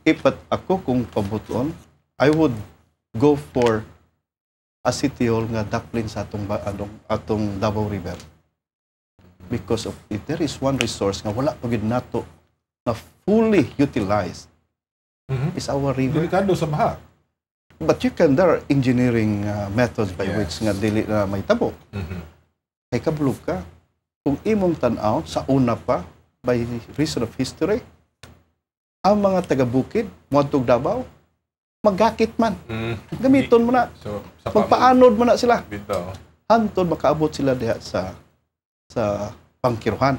But ako kung pabuton, I would go for a city hall nga daplin sa atong Davao River. Because of it, there is one resource nga wala pa gid nato na fully utilized. Is our river. Delikado sa baha. But there are engineering methods by which nga dili na may tabo. Kay kabulog ka. Kung imong tan-aw sa una pa, by reason of history, ang mga taga-bukid, moadtog Davao, magakit man. Gamiton mo na. So, magpaanod mo na sila. Bitaw. Hantod makaabot sila diha sa pangkiruhan.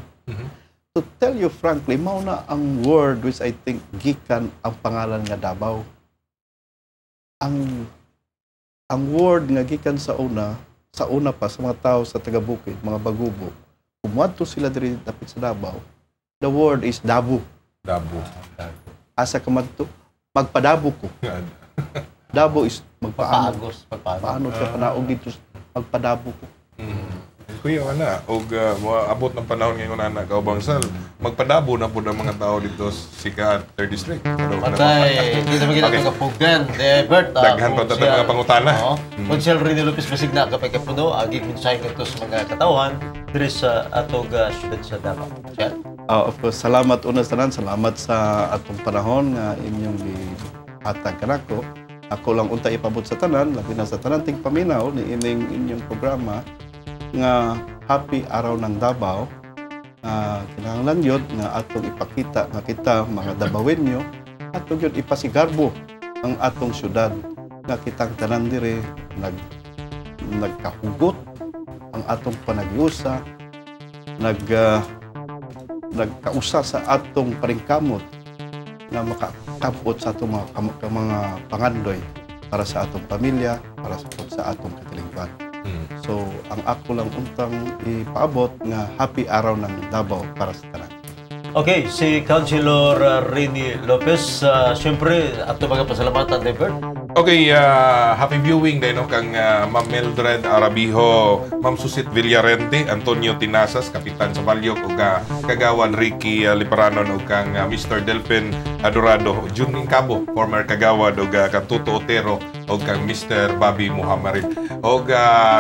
To tell you frankly, mao na ang word which I think gikan ang pangalan nga Davao. Ang word nga gikan sa una pa sa mga tao sa taga-bukid, mga bagubo, kumuadto sila diri dapit sa Davao, the word is Dabu. Dabu. Asa ka madto? Magpadabo ko. Dabo is magpaanod. Paanod ka panaog dito, magpadabo ko. Kuya, ana, og abot ng panahon ngayon na kaubangsal, magpadabo na po ng mga tao dito sa 3rd District. Patay, hindi naman ginagawa kapugan. Bert, daghan pa ito mga pangutana. Consul Rene Lopez Masigna, kapag kapuno, agig minsay ito sa mga katawan, diri sa atog syudad sa Davao. Of course, salamat una sa tanan, salamat sa atong panahon nga inyong ihatag kanako. Ako lang unta ipabot sa tanan, labi na sa tanan ting paminaw ni inyong programa nga Happy Araw ng Davao. Kinahanglan yun nga atong ipakita nga kita mga Davaoenyo, atong yun ipasigarbo ang atong syudad nga kitang tanan dire nagkahugot ang atong panag-iusa, nagkausa sa atong paringkamot na makakabot sa atong mga pangandoy para sa atong pamilya, para sa atong katilingban. So, ang ako lang untang ipaabot nga Happy Araw ng Davao para sa tanan. Okay, si Councilor Rene Lopez, siyempre, ato mga pasalamatan, Bert. Okay, happy viewing din kang Ma'am Mildred Arabijo, Ma'am Susit Villarente, Antonio Tinasas, Kapitan sa Balyok, ug Kagawan Ricky Liparanon, ug kang Mr. Delphin Adorado, Juning Cabo, former Kagawad, ug kang Tuto Otero, ug kang Mr. Bobby Muhammarid. Ug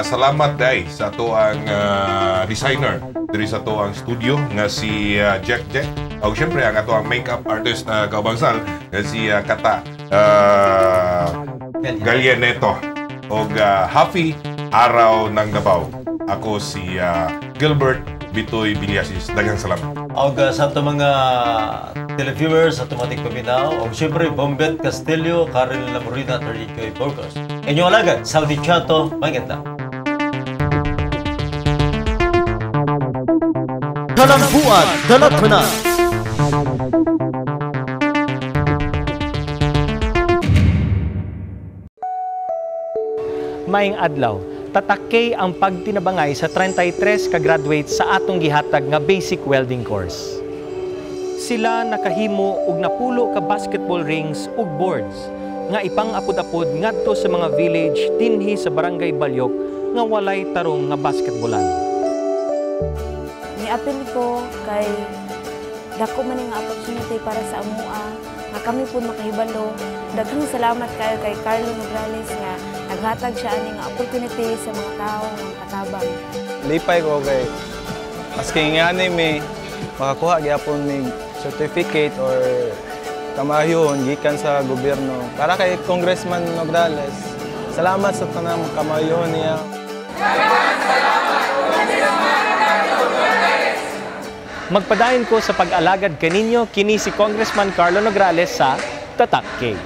salamat day sa ato ang designer diri sa ato ang studio nga si Jack. O siyempre, ang ato ang makeup artist na kaubangsal nga si Kata Gallianeto. O Happy Araw ng Davao. Ako si Gilbert Bitoy Biliasis. Daghang salamat. O sa ato mga televiewers, sa tumating paminaw, o siyempre, Bombet Castillo, Karen Lamorina, Terricoy Burgos. Inyong alagad, Saudi Chato, maganda. Kalambuan, dalat ko na! Maing adlaw, tatakay ang pagtinabangay sa 33 ka graduates sa atong gihatag nga basic welding course. Sila nakahimo og napulo ka basketball rings ug boards nga ipang-apod-apod ngadto sa mga village dinhi sa Barangay Balyok nga walay tarong nga basketballan. Niapil ko kay dako man nga opportunity para sa amua nga kami pud makahibalo. Daghang salamat kayo kay Carlo Nograles nga naghatag siya ani nga opportunity sa mga tao nga katabang. Lipay ko kay maski nga may makakuha gyapon mig certificate or kamayon gikan sa gobyerno para kay Congressman Nograles. Salamat sa tanang kamayon niya. Magpadayon ko sa pag-alagad kaninyo kini si Congressman Carlo Nograles sa Tatak K.